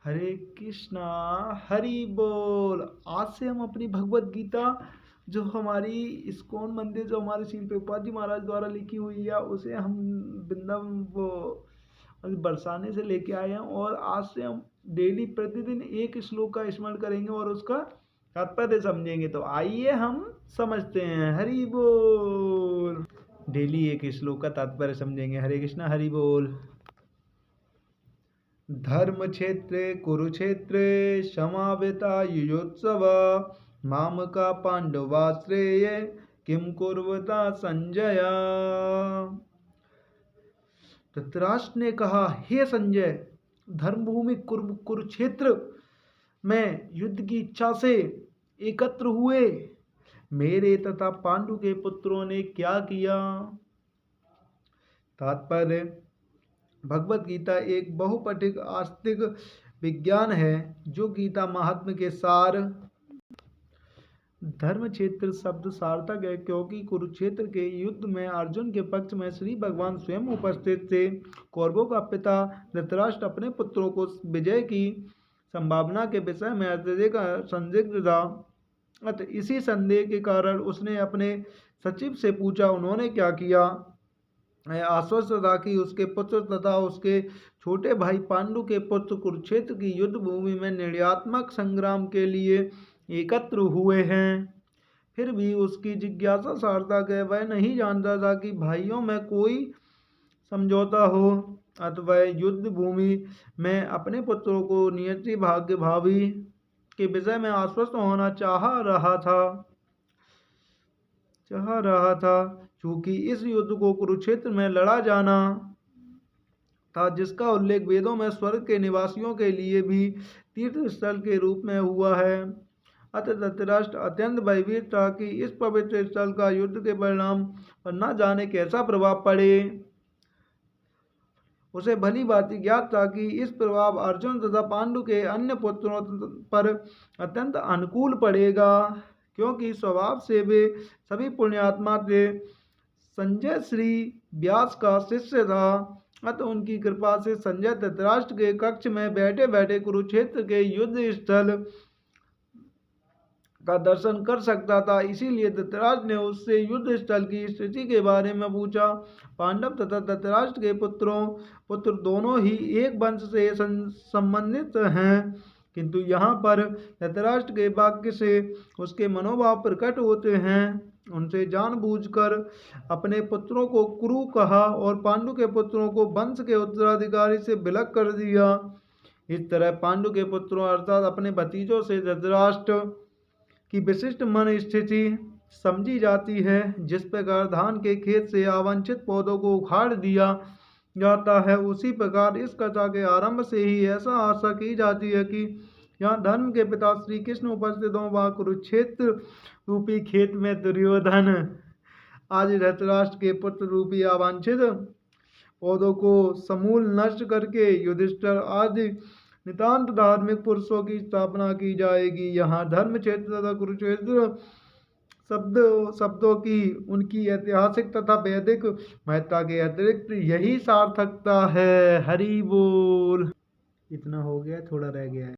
हरे कृष्णा, हरि बोल। आज से हम अपनी भगवत गीता जो हमारी इस्कॉन मंदिर जो हमारे श्रील प्रभुपाद जी महाराज द्वारा लिखी हुई है उसे हम वृंदावन वो बरसाने से लेके आए हैं। और आज से हम डेली प्रतिदिन एक श्लोक का स्मरण करेंगे और उसका तात्पर्य समझेंगे। तो आइए हम समझते हैं। हरि बोल। डेली एक श्लोक का तात्पर्य समझेंगे। हरे कृष्णा, हरि बोल। धर्म क्षेत्रे कुरुक्षेत्रे समावेता युयोत्सव मामका पांडवाश्रेय किम कुर्वता संजय। धृतराष्ट्र ने कहा, हे संजय, धर्मभूमि कुरुक्षेत्र में युद्ध की इच्छा से एकत्र हुए मेरे तथा पांडु के पुत्रों ने क्या किया। तात्पर्य: भगवत गीता एक बहुपठिक आस्तिक विज्ञान है जो गीता महात्म्य के सार। धर्म क्षेत्र शब्द सार्थक है क्योंकि कुरुक्षेत्र के युद्ध में अर्जुन के पक्ष में श्री भगवान स्वयं उपस्थित थे। कौरवों का पिता धृतराष्ट्र अपने पुत्रों को विजय की संभावना के विषय में अत्यधिक संदिग्ध था। अतः इसी संदेह के कारण उसने अपने सचिव से पूछा, उन्होंने क्या किया। आश्वस्त था कि उसके पुत्र तथा उसके छोटे भाई पांडु के पुत्र कुरुक्षेत्र की युद्ध भूमि में निर्णयात्मक संग्राम के लिए एकत्र हुए हैं। फिर भी उसकी जिज्ञासा सार्थक है। वह नहीं जानता था कि भाइयों में कोई समझौता हो। अतः वह युद्ध भूमि में अपने पुत्रों को नियति भाग्य भावी के विषय में आश्वस्त होना चाह रहा था। चूंकि इस युद्ध को कुरुक्षेत्र में लड़ा जाना था, जिसका उल्लेख वेदों में स्वर्ग के निवासियों के लिए भी तीर्थ स्थल के रूप में हुआ है। अतः धृतराष्ट्र अत्यंत भयभीत था कि इस पवित्र स्थल का युद्ध के परिणाम पर न जाने कैसा प्रभाव पड़े। उसे भली भांति ज्ञात था कि इस प्रभाव अर्जुन तथा पांडु के अन्य पुत्रों पर अत्यंत अनुकूल पड़ेगा, क्योंकि स्वभाव से वे सभी पुण्यात्मा थे। संजय श्री व्यास का शिष्य था। अतः उनकी कृपा से संजय धृतराष्ट्र के कक्ष में बैठे बैठे कुरुक्षेत्र के युद्ध स्थल का दर्शन कर सकता था। इसीलिए धृतराष्ट्र ने उससे युद्ध स्थल की स्थिति के बारे में पूछा। पांडव तथा धृतराष्ट्र के पुत्र दोनों ही एक वंश से संबंधित हैं, किंतु यहाँ पर धृतराष्ट्र के वाक्य से उसके मनोभाव प्रकट होते हैं। उनसे जानबूझकर अपने पुत्रों को कुरु कहा और पांडु के पुत्रों को वंश के उत्तराधिकारी से विलग कर दिया। इस तरह पांडु के पुत्रों अर्थात अपने भतीजों से धृतराष्ट्र की विशिष्ट मन स्थिति समझी जाती है। जिस प्रकार धान के खेत से अवांछित पौधों को उखाड़ दिया जाता है, उसी प्रकार इस कथा के आरंभ से ही ऐसा आशा की जाती है कि यहाँ धर्म के पिता श्री कृष्ण उपस्थित हों। वह कुरुक्षेत्र रूपी खेत में दुर्योधन आज धृतराष्ट्र के पुत्र रूपी अवांछित पौधों को समूल नष्ट करके युधिष्ठिर आदि नितांत धार्मिक पुरुषों की स्थापना की जाएगी। यहाँ धर्म क्षेत्र तथा कुरुक्षेत्र शब्दों की उनकी ऐतिहासिक तथा वैदिक महत्ता के अतिरिक्त यही सार्थकता है। हरि बोल। इतना हो गया, थोड़ा रह गया है।